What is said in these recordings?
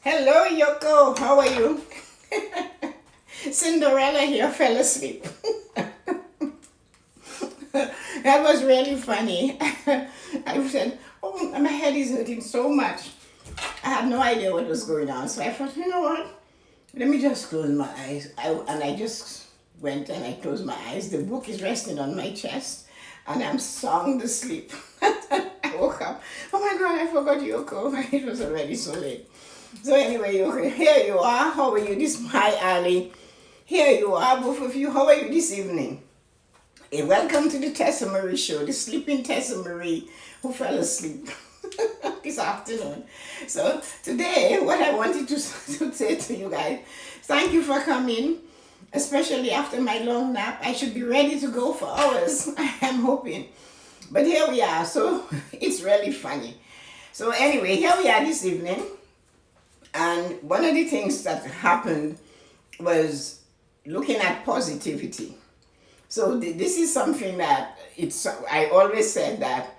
Hello, Yoko. How are you? Cinderella here fell asleep. That was really funny. I said, oh, my head is hurting so much. I had no idea what was going on. So I thought, you know what? Let me just close my eyes. And I just went and I closed my eyes. The book is resting on my chest and I'm sound asleep. I woke up. Oh my God, I forgot Yoko. It was already so late. So anyway, Yoko, here you are. How are you this? Hi, Ali. Here you are, both of you. How are you this evening? Hey, welcome to the Tessa-Marie show, the sleeping Tessa-Marie who fell asleep this afternoon. So today, what I wanted to say to you guys, thank you for coming, especially after my long nap. I should be ready to go for hours, I'm hoping. But here we are, so it's really funny. So anyway, here we are this evening. And one of the things that happened was looking at positivity. So this is something that I always said that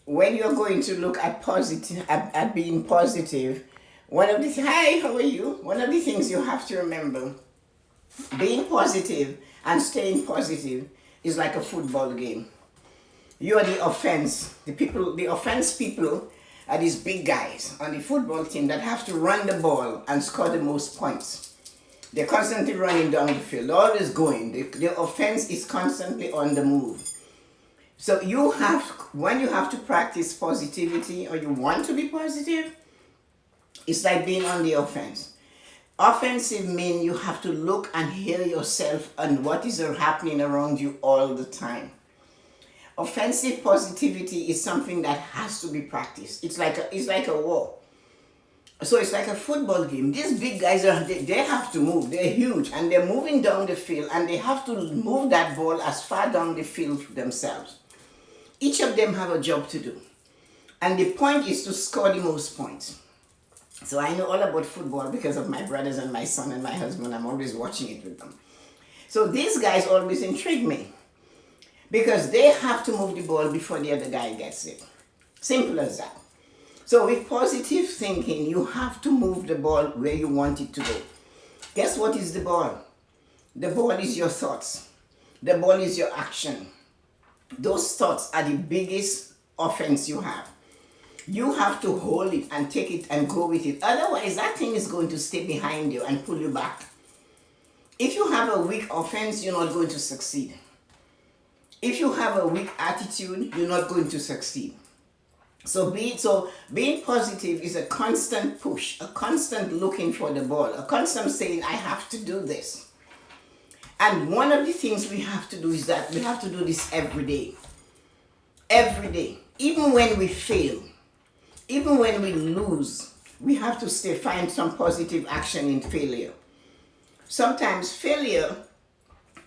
when you're going to look at at being positive, hi, how are you? One of the things you have to remember, being positive and staying positive is like a football game. You are the offense. The offense people are these big guys on the football team that have to run the ball and score the most points. They're constantly running down the field, always going. The offense is constantly on the move. So when you have to practice positivity or you want to be positive, it's like being on the offense. Offensive means you have to look and hear yourself and what is happening around you all the time. Offensive positivity is something that has to be practiced. It's like a war. So it's like a football game. These big guys they have to move. They're huge and they're moving down the field and they have to move that ball as far down the field themselves. Each of them have a job to do. And the point is to score the most points. So I know all about football because of my brothers and my son and my husband. I'm always watching it with them. So these guys always intrigue me, because they have to move the ball before the other guy gets it. Simple as that. So with positive thinking, you have to move the ball where you want it to go. Guess what is the ball? The ball is your thoughts. The ball is your action. Those thoughts are the biggest offense you have. You have to hold it and take it and go with it. Otherwise, that thing is going to stay behind you and pull you back. If you have a weak offense, you're not going to succeed. If you have a weak attitude, you're not going to succeed. So being positive is a constant push, a constant looking for the ball, a constant saying, I have to do this. And one of the things we have to do is that we have to do this every day. Every day. Even when we fail, even when we lose, we have to find some positive action in failure. Sometimes failure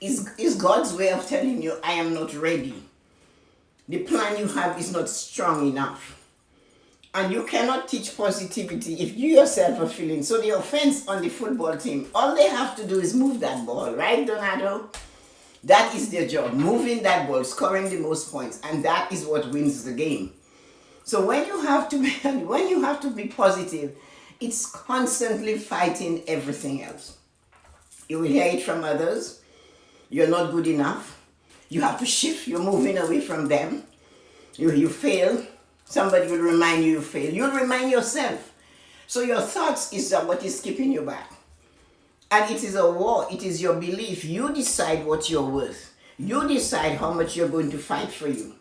is God's way of telling you, I am not ready. The plan you have is not strong enough. And you cannot teach positivity if you yourself are feeling. So the offense on the football team, all they have to do is move that ball, right, Donato? That is their job, moving that ball, scoring the most points, and that is what wins the game. So when you have to be positive, it's constantly fighting everything else. You will hear it from others. You're not good enough. You have to shift. You're moving away from them. You fail. Somebody will remind you fail. You'll remind yourself. So your thoughts is what is keeping you back. And it is a war. It is your belief. You decide what you're worth. You decide how much you're going to fight for you.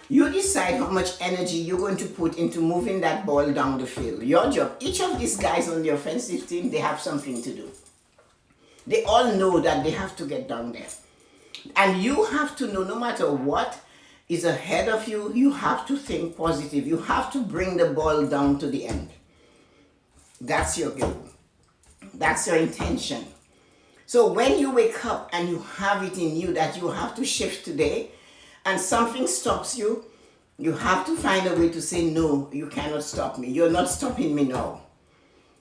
You decide how much energy you're going to put into moving that ball down the field. Your job. Each of these guys on the offensive team, they have something to do. They all know that they have to get down there. And you have to know, no matter what is ahead of you, you have to think positive. You have to bring the ball down to the end. That's your goal. That's your intention. So when you wake up and you have it in you that you have to shift today and something stops you, you have to find a way to say, no, you cannot stop me. You're not stopping me now.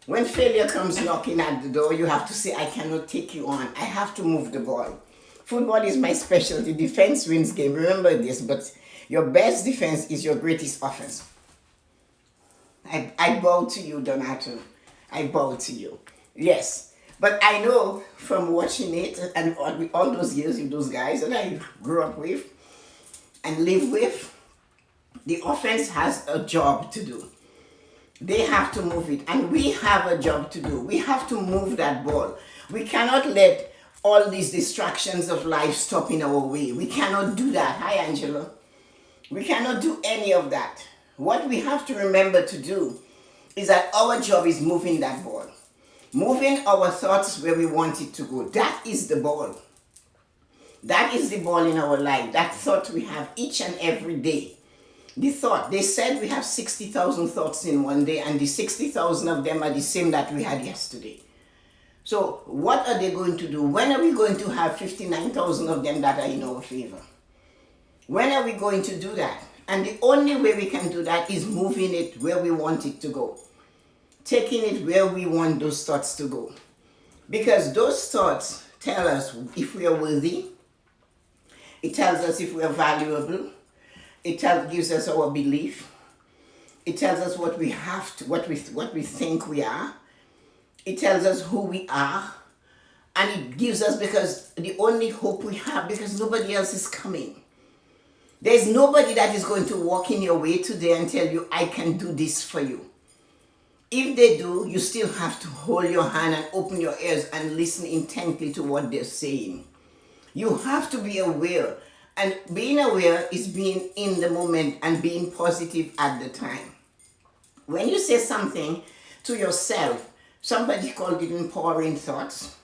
When failure comes knocking at the door, you have to say, I cannot take you on. I have to move the ball. Football is my specialty. Defense wins game. Remember this, but your best defense is your greatest offense. I bow to you, Donato. I bow to you. Yes. But I know from watching it and all those years with those guys that I grew up with and live with, the offense has a job to do. They have to move it, and we have a job to do. We have to move that ball. We cannot let all these distractions of life stop in our way. We cannot do that. Hi, Angela. We cannot do any of that. What we have to remember to do is that our job is moving that ball. Moving our thoughts where we want it to go. That is the ball. That is the ball in our life. That thought we have each and every day. The thought, they said we have 60,000 thoughts in one day, and the 60,000 of them are the same that we had yesterday. So what are they going to do? When are we going to have 59,000 of them that are in our favor? When are we going to do that? And the only way we can do that is moving it where we want it to go. Taking it where we want those thoughts to go. Because those thoughts tell us if we are worthy. It tells us if we are valuable. It gives us our belief. It tells us what we have to, what we think we are. It tells us who we are. And it gives us, because the only hope we have, because nobody else is coming. There's nobody that is going to walk in your way today and tell you, I can do this for you. If they do, you still have to hold your hand and open your ears and listen intently to what they're saying. You have to be aware. And being aware is being in the moment and being positive at the time. When you say something to yourself, somebody called it empowering thoughts.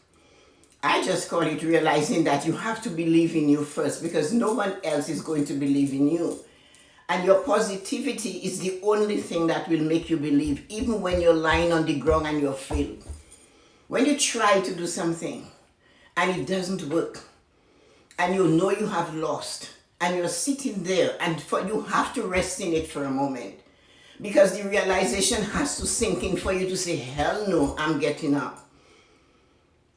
I just call it realizing that you have to believe in you first, because no one else is going to believe in you. And your positivity is the only thing that will make you believe, even when you're lying on the ground and you're failed. When you try to do something and it doesn't work, and you know you have lost, and you're sitting there, and you have to rest in it for a moment, because the realization has to sink in for you to say, hell no, I'm getting up.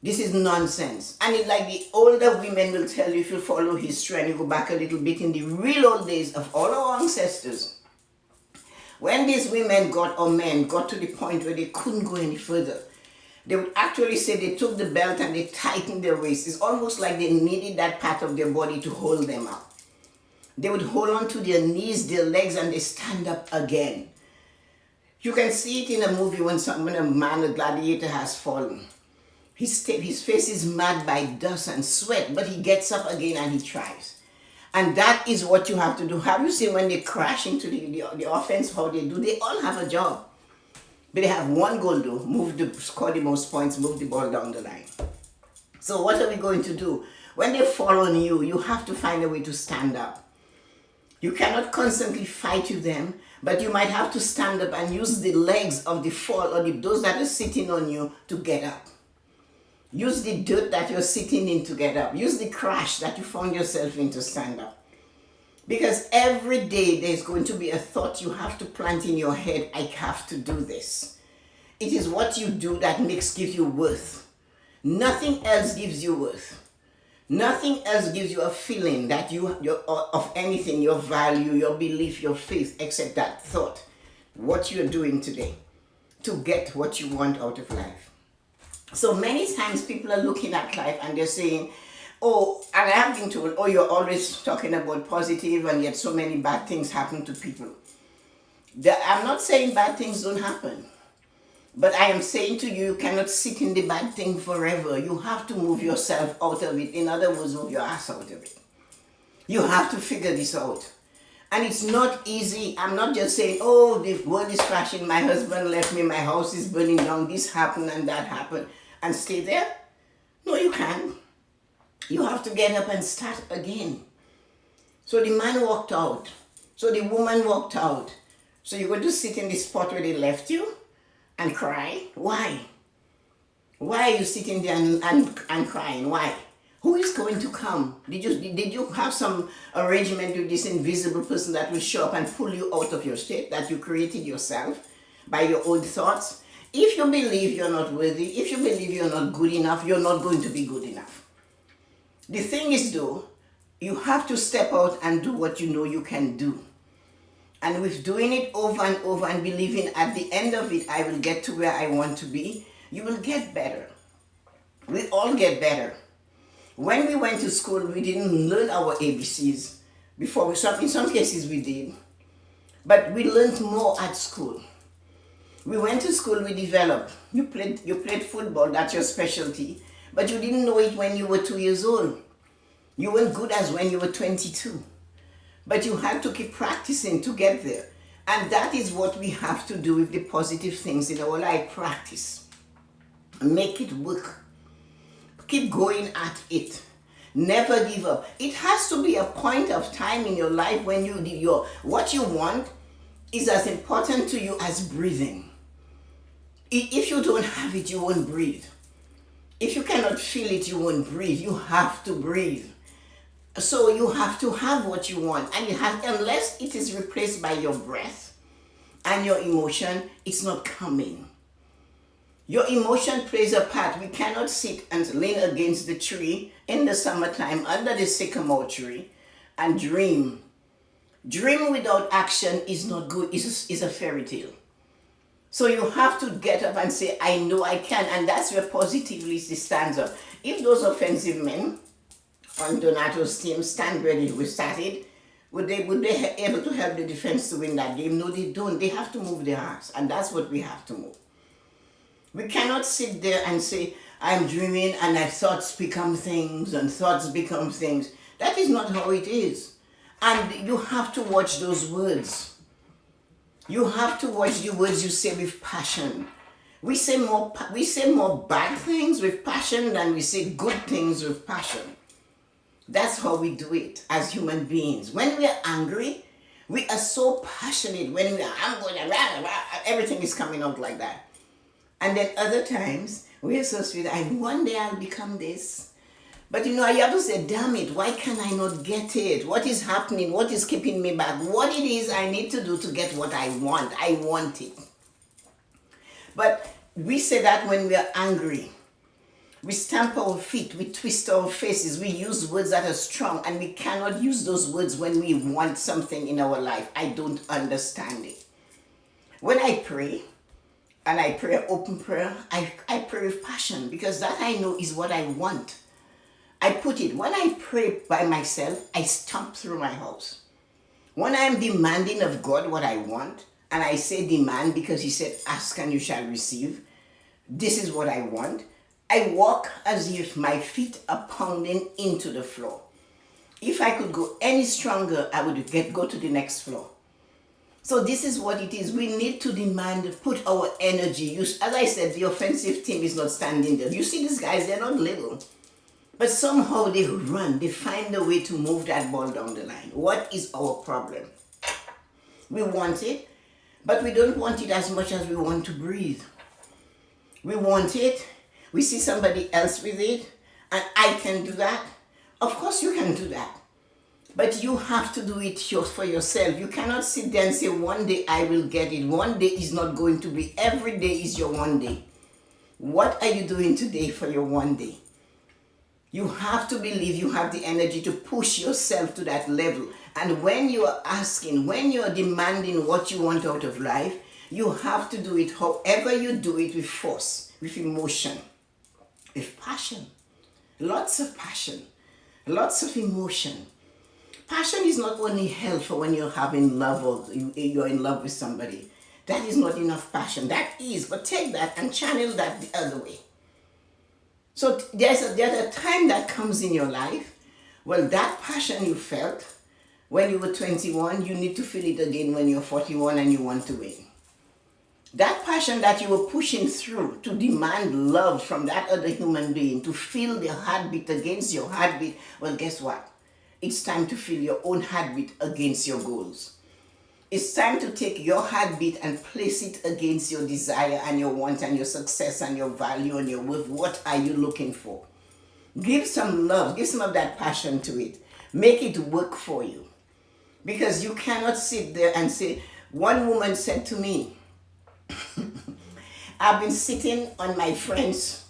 This is nonsense. And it's like the older women will tell you, if you follow history and you go back a little bit in the real old days of all our ancestors, when these women got, or men got to the point where they couldn't go any further, they would actually say they took the belt and they tightened their waist. It's almost like they needed that part of their body to hold them up. They would hold on to their knees, their legs, and they stand up again. You can see it in a movie when a man, a gladiator, has fallen. His face is mad by dust and sweat, but he gets up again and he tries. And that is what you have to do. Have you seen when they crash into the offense, how they do? They all have a job. But they have one goal though, score the most points, move the ball down the line. So what are we going to do? When they fall on you, you have to find a way to stand up. You cannot constantly fight with them, but you might have to stand up and use the legs of the fall, or those that are sitting on you, to get up. Use the dirt that you're sitting in to get up. Use the crash that you found yourself in to stand up. Because every day there's going to be a thought you have to plant in your head, I have to do this. It is what you do that gives you worth. Nothing else gives you worth. Nothing else gives you a feeling that you're of anything, your value, your belief, your faith, except that thought. What you're doing today to get what you want out of life. So many times people are looking at life and they're saying, oh, and I have been told, oh, you're always talking about positive and yet so many bad things happen to people. I'm not saying bad things don't happen. But I am saying to you, you cannot sit in the bad thing forever. You have to move yourself out of it. In other words, move your ass out of it. You have to figure this out. And it's not easy. I'm not just saying, oh, the world is crashing, my husband left me, my house is burning down, this happened and that happened, and stay there. No, you can't. You have to get up and start again. So the man walked out. So the woman walked out. So you're going to sit in the spot where they left you and cry? Why? Why are you sitting there and crying? Why? Who is going to come? Did you have some arrangement with this invisible person that will show up and pull you out of your state that you created yourself by your own thoughts? If you believe you're not worthy, if you believe you're not good enough, you're not going to be good enough. The thing is though, you have to step out and do what you know you can do. And with doing it over and over and believing at the end of it, I will get to where I want to be, you will get better. We all get better. When we went to school, we didn't learn our ABCs before. In some cases we did. But we learned more at school. We went to school, we developed. You played football, that's your specialty. But you didn't know it when you were 2 years old. You weren't good as when you were 22. But you had to keep practicing to get there. And that is what we have to do with the positive things in our life. Practice. Make it work. Keep going at it. Never give up. It has to be a point of time in your life when what you want is as important to you as breathing. If you don't have it, you won't breathe. If you cannot feel it, you won't breathe. You have to breathe. So you have to have what you want. And unless it is replaced by your breath and your emotion, it's not coming. Your emotion plays a part. We cannot sit and lean against the tree in the summertime under the sycamore tree and dream. Dream without action is not good. It's a fairy tale. So you have to get up and say, I know I can. And that's where positively stands up. If those offensive men on Donato's team stand ready, we started, would they able to help the defense to win that game? No, they don't. They have to move their hearts. And that's what we have to move. We cannot sit there and say, I'm dreaming and my thoughts become things and thoughts become things. That is not how it is. And you have to watch those words. You have to watch the words you say with passion. We say more bad things with passion than we say good things with passion. That's how we do it as human beings. When we are angry, we are so passionate. When we are, I'm going to, everything is coming out like that. And then other times, we are so sweet. One day I'll become this. But you have to say, damn it, why can I not get it? What is happening? What is keeping me back? What it is I need to do to get what I want. I want it. But we say that when we are angry. We stamp our feet, we twist our faces, we use words that are strong, and we cannot use those words when we want something in our life. I don't understand it. When I pray, and I pray open prayer, I pray with passion, because that I know is what I want. When I pray by myself, I stomp through my house. When I am demanding of God what I want, and I say demand because he said, ask and you shall receive, this is what I want, I walk as if my feet are pounding into the floor. If I could go any stronger, I would go to the next floor. So this is what it is. We need to demand, put our energy. As I said, the offensive team is not standing there. You see these guys, they're not little. But somehow they run. They find a way to move that ball down the line. What is our problem? We want it, but we don't want it as much as we want to breathe. We want it. We see somebody else with it, and I can do that. Of course you can do that. But you have to do it for yourself. You cannot sit there and say, one day I will get it. One day is not going to be. Every day is your one day. What are you doing today for your one day? You have to believe you have the energy to push yourself to that level. And when you are asking, when you are demanding what you want out of life, you have to do it however you do it, with force, with emotion, with passion. Lots of passion, lots of emotion. Passion is not only helpful when you're having love or you're in love with somebody. That is not enough passion. That is, but take that and channel that the other way. So there's a time that comes in your life. Well, that passion you felt when you were 21, you need to feel it again when you're 41 and you want to win. That passion that you were pushing through to demand love from that other human being, to feel their heartbeat against your heartbeat, well, guess what? It's time to feel your own heartbeat against your goals. It's time to take your heartbeat and place it against your desire and your want and your success and your value and your worth. What are you looking for? Give some love, give some of that passion to it. Make it work for you. Because you cannot sit there and say, one woman said to me, I've been sitting on my friend's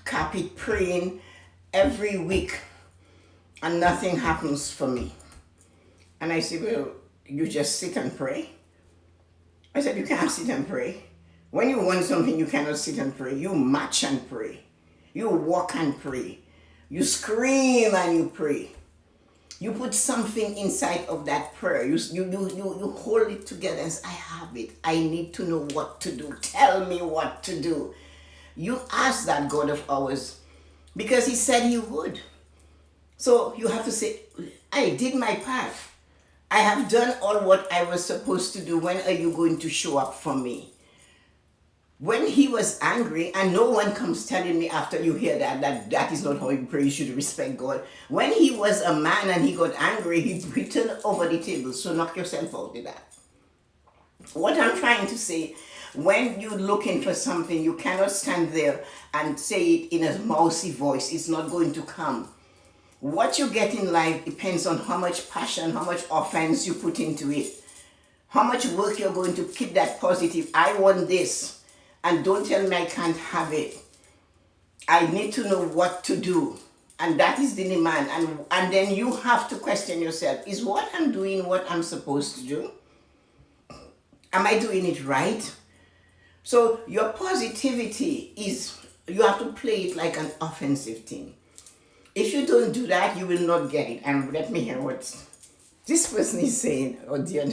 carpet praying every week and nothing happens for me. And I said, well, you just sit and pray? I said, you can't sit and pray. When you want something, you cannot sit and pray. You march and pray. You walk and pray. You scream and you pray. You put something inside of that prayer. You hold it together and say, I have it. I need to know what to do. Tell me what to do. You ask that God of ours because he said he would. So you have to say, I did my part. I have done all what I was supposed to do. When are you going to show up for me? When he was angry, and no one comes telling me after you hear that is not how you pray, you should respect God. When he was a man and he got angry, he turned over the table. So knock yourself out with that. What I'm trying to say, when you're looking for something, you cannot stand there and say it in a mousy voice. It's not going to come. What you get in life depends on how much passion, how much offense you put into it. How much work you're going to keep that positive. I want this. And don't tell me I can't have it. I need to know what to do. And that is the demand. And then you have to question yourself, is what I'm doing what I'm supposed to do? Am I doing it right? So your positivity is, you have to play it like an offensive thing. If you don't do that, you will not get it. And let me hear what this person is saying. Oh dear,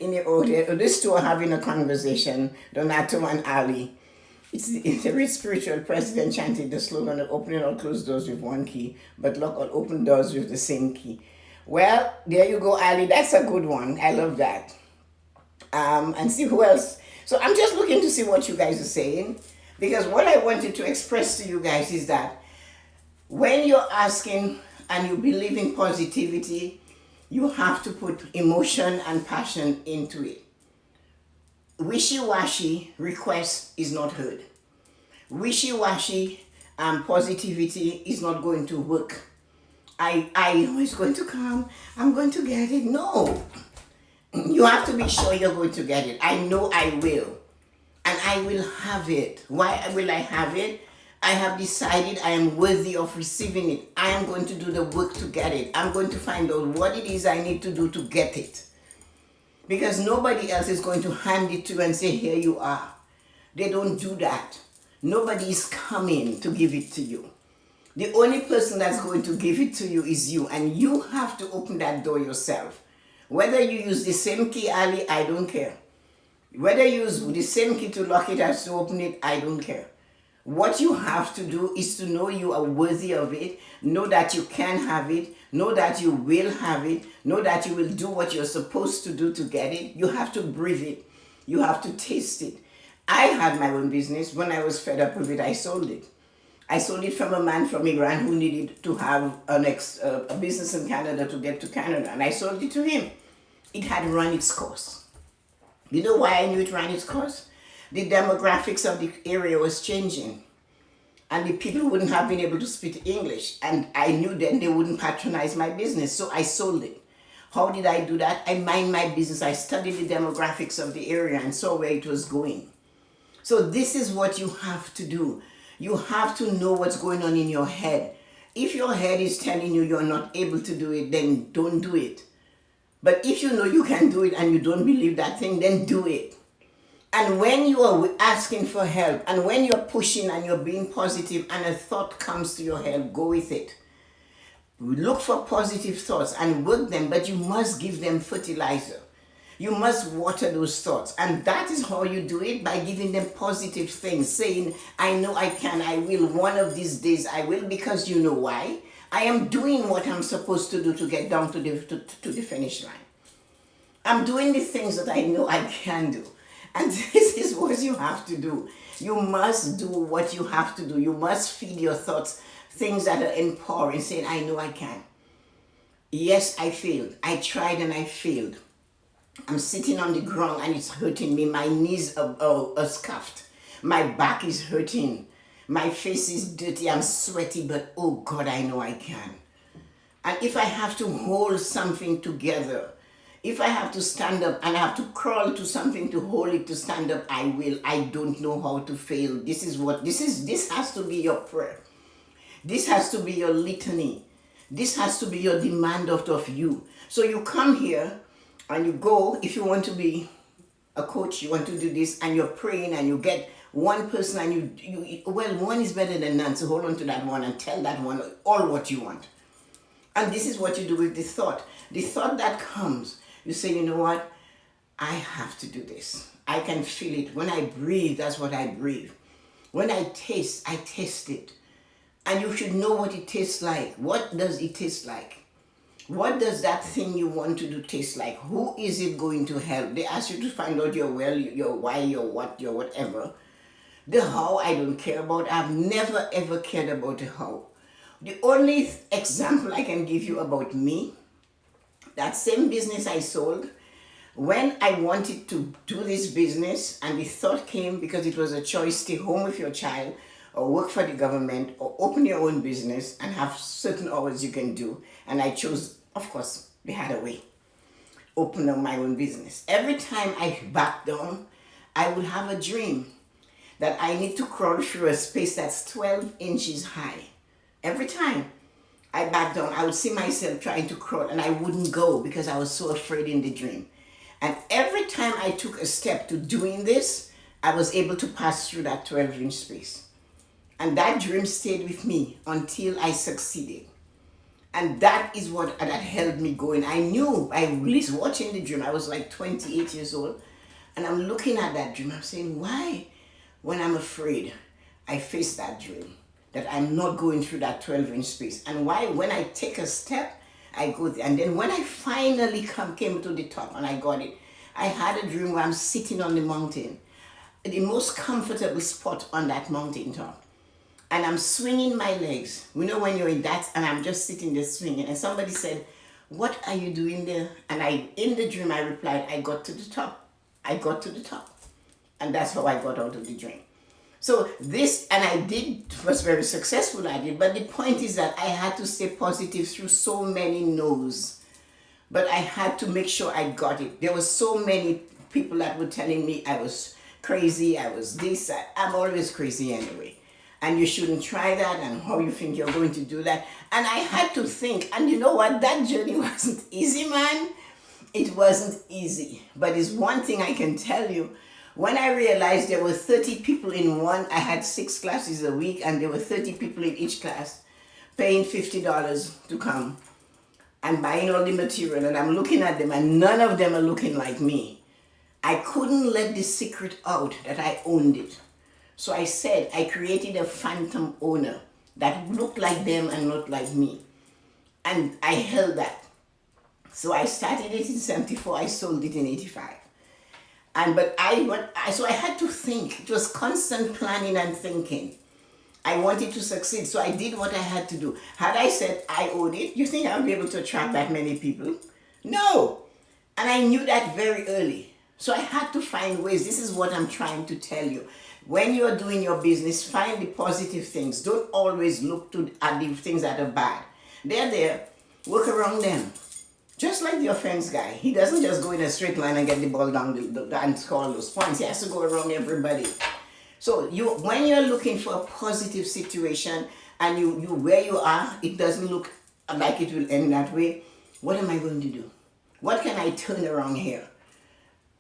in the audio, these two are having a conversation, Donato and Ali. It's a very spiritual president chanted the slogan of opening or close doors with one key, but lock or open doors with the same key. Well, there you go, Ali. That's a good one. I love that. And see who else. So I'm just looking to see what you guys are saying, because what I wanted to express to you guys is that when you're asking and you believe in positivity, you have to put emotion and passion into it. Wishy-washy request is not heard. Wishy-washy positivity is not going to work. I know it's going to come. I'm going to get it. No. You have to be sure you're going to get it. I know I will. And I will have it. Why will I have it? I have decided I am worthy of receiving it. I am going to do the work to get it. I'm going to find out what it is I need to do to get it. Because nobody else is going to hand it to you and say, here you are. They don't do that. Nobody is coming to give it to you. The only person that's going to give it to you is you. And you have to open that door yourself. Whether you use the same key, Ali, I don't care. Whether you use the same key to lock it as to open it, I don't care. What you have to do is to know you are worthy of it, know that you can have it, know that you will have it, know that you will do what you're supposed to do to get it. You have to breathe it. You have to taste it. I had my own business. When I was fed up with it, I sold it. I sold it from a man from Iran who needed to have a business in Canada to get to Canada, and I sold it to him. It had run its course. You know why I knew it ran its course? The demographics of the area was changing, and the people wouldn't have been able to speak English, and I knew then they wouldn't patronize my business, so I sold it. How did I do that? I mind my business. I studied the demographics of the area and saw where it was going. So this is what you have to do. You have to know what's going on in your head. If your head is telling you you're not able to do it, then don't do it. But if you know you can do it and you don't believe that thing, then do it. And when you are asking for help, and when you're pushing and you're being positive and a thought comes to your head, go with it. Look for positive thoughts and work them, but you must give them fertilizer. You must water those thoughts. And that is how you do it, by giving them positive things, saying, I know I can, I will, one of these days I will, because you know why? I am doing what I'm supposed to do to get down to the finish line. I'm doing the things that I know I can do. And this is what you have to do. You must do what you have to do. You must feed your thoughts things that are empowering, saying, I know I can. Yes, I failed. I tried and I failed. I'm sitting on the ground and it's hurting me. My knees are scuffed. My back is hurting. My face is dirty. I'm sweaty, but oh God, I know I can. And if I have to hold something together, if I have to stand up and I have to crawl to something to hold it to stand up, I will. I don't know how to fail. This has to be your prayer. This has to be your litany. This has to be your demand out of you. So you come here And you go, if you want to be a coach, you want to do this, and you're praying and you get one person and well, one is better than none, so hold on to that one and tell that one all what you want. And this is what you do with the thought. The thought that comes, you say, you know what? I have to do this. I can feel it. When I breathe, that's what I breathe. When I taste it. And you should know what it tastes like. What does it taste like? What does that thing you want to do taste like? Who is it going to help? They ask you to find out your well, your why, your what, your whatever. The how I don't care about. I've never ever cared about the how. The only example I can give you about me, that same business I sold, when I wanted to do this business and the thought came, because it was a choice, stay home with your child or work for the government or open your own business and have certain hours you can do. And I chose, of course, they had a way. Open up my own business. Every time I back down, I would have a dream that I need to crawl through a space that's 12 inches high. Every time I back down, I would see myself trying to crawl and I wouldn't go because I was so afraid in the dream. And every time I took a step to doing this, I was able to pass through that 12-inch space. And that dream stayed with me until I succeeded. And that is what that held me going. I knew, I was watching the dream. I was like 28 years old. And I'm looking at that dream. I'm saying, why? When I'm afraid, I face that dream. That I'm not going through that 12-inch space. And why? When I take a step, I go there. And then when I finally came to the top and I got it, I had a dream where I'm sitting on the mountain, the most comfortable spot on that mountain top. And I'm swinging my legs. You know when you're in that, and I'm just sitting there swinging. And somebody said, what are you doing there? And in the dream, I replied, I got to the top. I got to the top. And that's how I got out of the dream. So this, and I was very successful at it, but the point is that I had to stay positive through so many no's. But I had to make sure I got it. There were so many people that were telling me I was crazy, I was this, I'm always crazy anyway. And you shouldn't try that, and how you think you're going to do that. And I had to think, and you know what, that journey wasn't easy, man. It wasn't easy. But it's one thing I can tell you. When I realized there were 30 people in one, I had 6 classes a week, and there were 30 people in each class paying $50 to come and buying all the material, and I'm looking at them and none of them are looking like me. I couldn't let the secret out that I owned it. So I said I created a phantom owner that looked like them and not like me. And I held that. So I started it in 74, I sold it in 85. So I had to think. It was constant planning and thinking. I wanted to succeed, so I did what I had to do. Had I said I owed it, you think I would be able to attract that many people? No. And I knew that very early. So I had to find ways. This is what I'm trying to tell you. When you're doing your business, find the positive things. Don't always look at the things that are bad. They're there. Work around them. Just like the offense guy. He doesn't just go in a straight line and get the ball down and score those points. He has to go around everybody. So when you're looking for a positive situation and you where you are, it doesn't look like it will end that way. What am I going to do? What can I turn around here?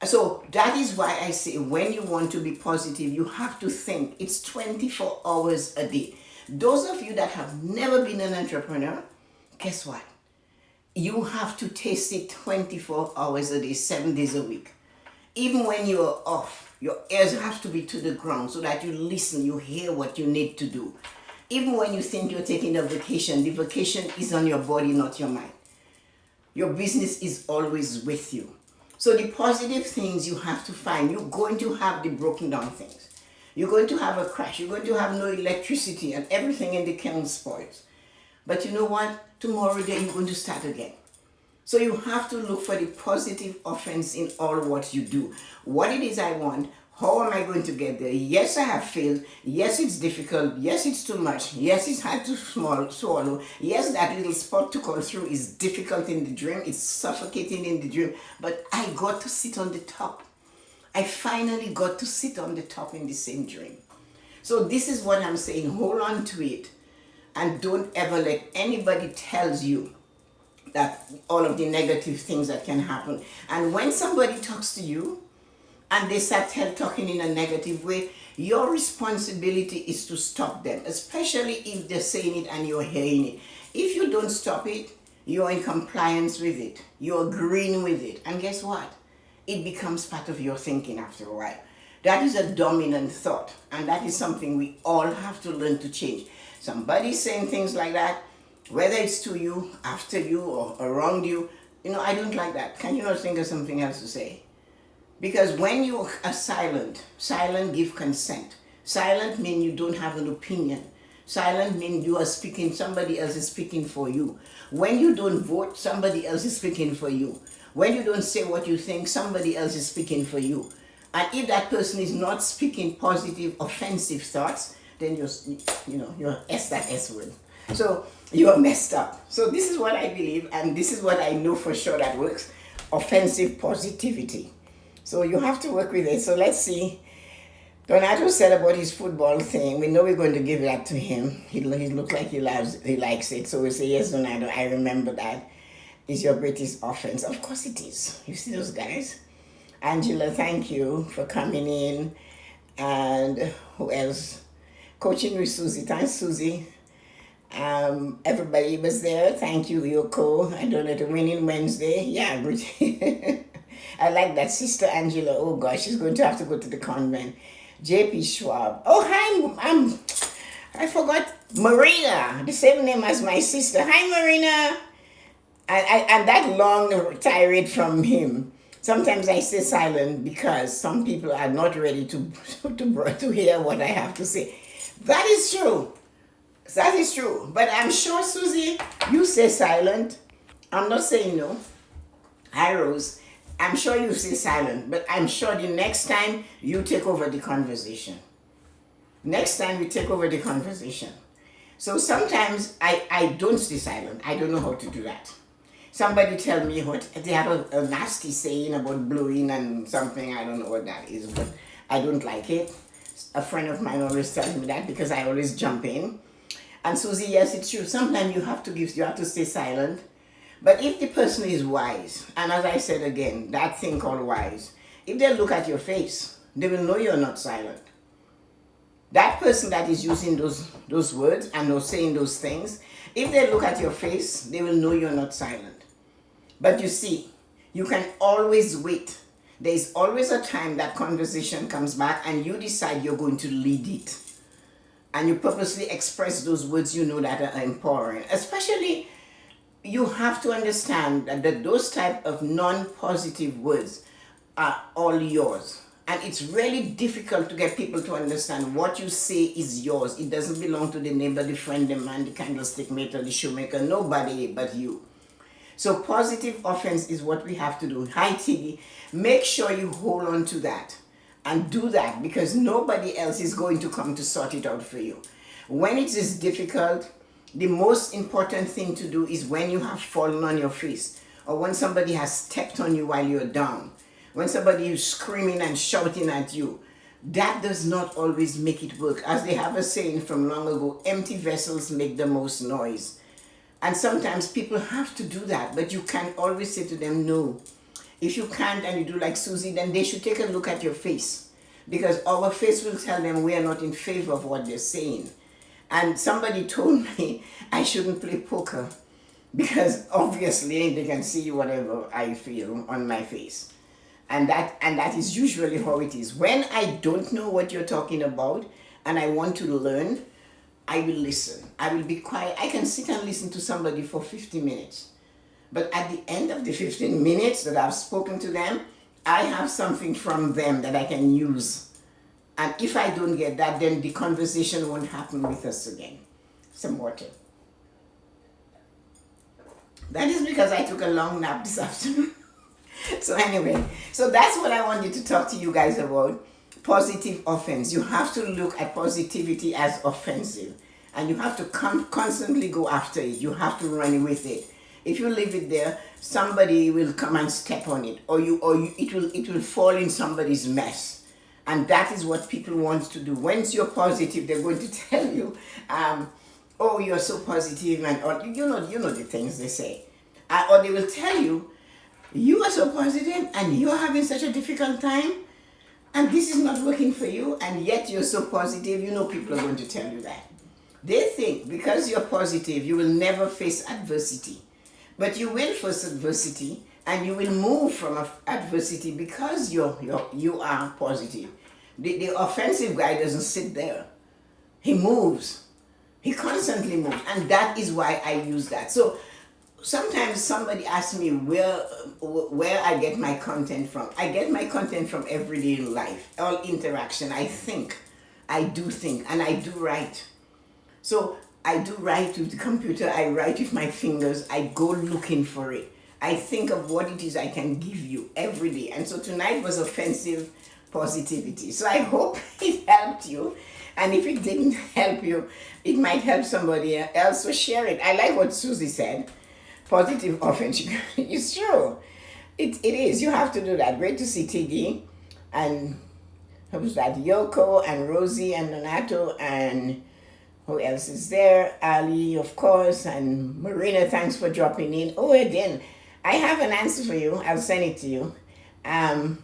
So that is why I say when you want to be positive, you have to think. It's 24 hours a day. Those of you that have never been an entrepreneur, guess what? You have to taste it 24 hours a day, 7 days a week. Even when you're off, your ears have to be to the ground so that you listen, you hear what you need to do. Even when you think you're taking a vacation, the vacation is on your body, not your mind. Your business is always with you. So the positive things you have to find, you're going to have the broken down things. You're going to have a crash. You're going to have no electricity and everything in the kiln spoils. But you know what? Tomorrow day you're going to start again. So you have to look for the positive offense in all what you do. What it is I want, how am I going to get there? Yes, I have failed. Yes, it's difficult. Yes, it's too much. Yes, it's hard to swallow. Yes, that little spot to call through is difficult in the dream. It's suffocating in the dream. But I got to sit on the top. I finally got to sit on the top in the same dream. So this is what I'm saying. Hold on to it. And don't ever let anybody tells you that all of the negative things that can happen. And when somebody talks to you and they start talking in a negative way, your responsibility is to stop them, especially if they're saying it and you're hearing it. If you don't stop it, you're in compliance with it, you're agreeing with it, and guess what? It becomes part of your thinking after a while. That is a dominant thought, and that is something we all have to learn to change. Somebody saying things like that, whether it's to you, after you, or around you, I don't like that. Can you not think of something else to say? Because when you are silent give consent. Silent means you don't have an opinion. Silent means you are speaking, somebody else is speaking for you. When you don't vote, somebody else is speaking for you. When you don't say what you think, somebody else is speaking for you. And if that person is not speaking positive, offensive thoughts, then you're that S word. So you're messed up. So this is what I believe, and this is what I know for sure that works. Offensive positivity. So you have to work with it. So let's see. Donato said about his football thing. We know we're going to give that to him. He looks like he likes it. So we say, yes, Donato, I remember that. Is your British offense? Of course it is. You see those guys? Angela, thank you for coming in. And who else? Coaching with Susie. Thanks, Susie. Everybody was there. Thank you, Yoko. I don't know, to Winning Wednesday. Yeah, British. I like that. Sister Angela. Oh gosh, she's going to have to go to the convent. JP Schwab. Oh, hi. I forgot Marina. The same name as my sister. Hi, Marina. And that long tirade from him. Sometimes I stay silent because some people are not ready to hear what I have to say. That is true. That is true. But I'm sure, Susie, you stay silent. I'm not saying no. Hi, Rose. I'm sure you stay silent, but I'm sure the next time you take over the conversation. Next time you take over the conversation. So sometimes I don't stay silent. I don't know how to do that. Somebody tell me what, they have a nasty saying about blowing and something, I don't know what that is, but I don't like it. A friend of mine always tells me that because I always jump in. And Susie, yes, it's true. Sometimes you have to stay silent. But if the person is wise, and as I said again, that thing called wise, if they look at your face, they will know you're not silent. That person that is using those words and saying those things, if they look at your face, they will know you're not silent. But you see, you can always wait. There is always a time that conversation comes back and you decide you're going to lead it. And you purposely express those words you know that are empowering. Especially, you have to understand that those type of non-positive words are all yours. And it's really difficult to get people to understand what you say is yours. It doesn't belong to the neighbor, the friend, the man, the candlestick maker, the shoemaker, nobody but you. So positive offense is what we have to do. Hi, Tiggy. Make sure you hold on to that and do that because nobody else is going to come to sort it out for you. When it is difficult, the most important thing to do is when you have fallen on your face or when somebody has stepped on you while you're down, when somebody is screaming and shouting at you. That does not always make it work. As they have a saying from long ago, empty vessels make the most noise. And sometimes people have to do that, but you can't always say to them, no. If you can't and you do like Susie, then they should take a look at your face because our face will tell them we are not in favor of what they're saying. And somebody told me I shouldn't play poker because obviously they can see whatever I feel on my face. And that is usually how it is. When I don't know what you're talking about and I want to learn, I will listen. I will be quiet. I can sit and listen to somebody for 50 minutes. But at the end of the 15 minutes that I've spoken to them, I have something from them that I can use. And if I don't get that, then the conversation won't happen with us again. Some water. That is because I took a long nap this afternoon. So anyway, so that's what I wanted to talk to you guys about. Positive offense. You have to look at positivity as offensive. And you have to constantly go after it. You have to run with it. If you leave it there, somebody will come and step on it. Or it will fall in somebody's mess. And that is what people want to do. Once you're positive, they're going to tell you, oh, you're so positive, and you know the things they say. Or they will tell you, you are so positive and you're having such a difficult time and this is not working for you, and yet you're so positive. You know people are going to tell you that. They think because you're positive, you will never face adversity. But you will face adversity and you will move from adversity because you are positive. The offensive guy doesn't sit there. He moves. He constantly moves. And that is why I use that. So sometimes somebody asks me where I get my content from. I get my content from everyday life, all interaction. I do think, and I do write. So I do write with the computer, I write with my fingers, I go looking for it. I think of what it is I can give you every day. And so tonight was offensive positivity. So I hope it helped you. And if it didn't help you, it might help somebody else. So share it. I like what Susie said. Positive offense. It's true. It is. You have to do that. Great to see Tiggy and who was that? Yoko and Rosie and Donato and who else is there? Ali, of course, and Marina, thanks for dropping in. Oh, again, I have an answer for you. I'll send it to you. And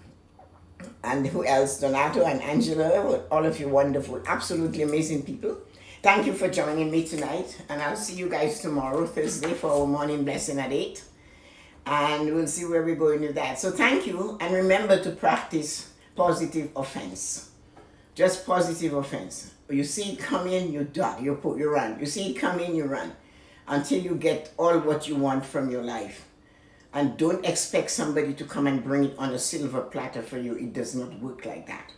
who else? Donato and Angela, all of you wonderful, absolutely amazing people. Thank you for joining me tonight. And I'll see you guys tomorrow, Thursday, for our morning blessing at 8. And we'll see where we're going with that. So thank you. And remember to practice positive offense. Just positive offense. You see it coming, you duck, you run. You see it coming, you run. Until you get all what you want from your life. And don't expect somebody to come and bring it on a silver platter for you. It does not work like that.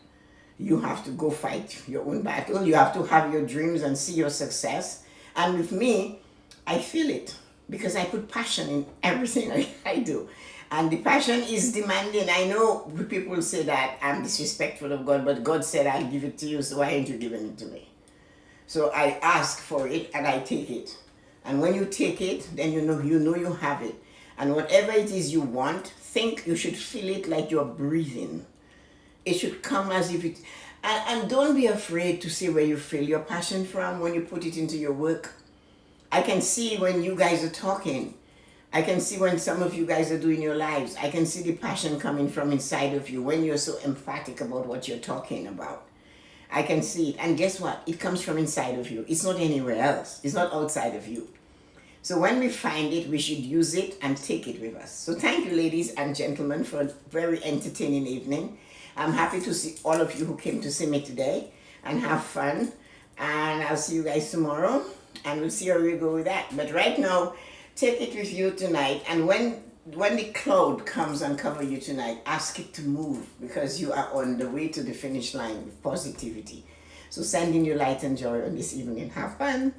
You have to go fight your own battle. You have to have your dreams and see your success. And with me, I feel it because I put passion in everything I do. And the passion is demanding. I know people say that I'm disrespectful of God, but God said, I'll give it to you, so why aren't you giving it to me? So I ask for it and I take it. And when you take it, then you know you have it. And whatever it is you want, think you should feel it like you're breathing. It should come as if it... And don't be afraid to say where you feel your passion from when you put it into your work. I can see when you guys are talking. I can see when some of you guys are doing your lives. I can see the passion coming from inside of you when you're so emphatic about what you're talking about. I can see it. And guess what? It comes from inside of you. It's not anywhere else. It's not outside of you. So when we find it, we should use it and take it with us. So thank you, ladies and gentlemen, for a very entertaining evening. I'm happy to see all of you who came to see me today and have fun. And I'll see you guys tomorrow. And we'll see how we go with that. But right now, take it with you tonight. And when the cloud comes and cover you tonight, ask it to move because you are on the way to the finish line with positivity. So send in your light and joy on this evening. Have fun.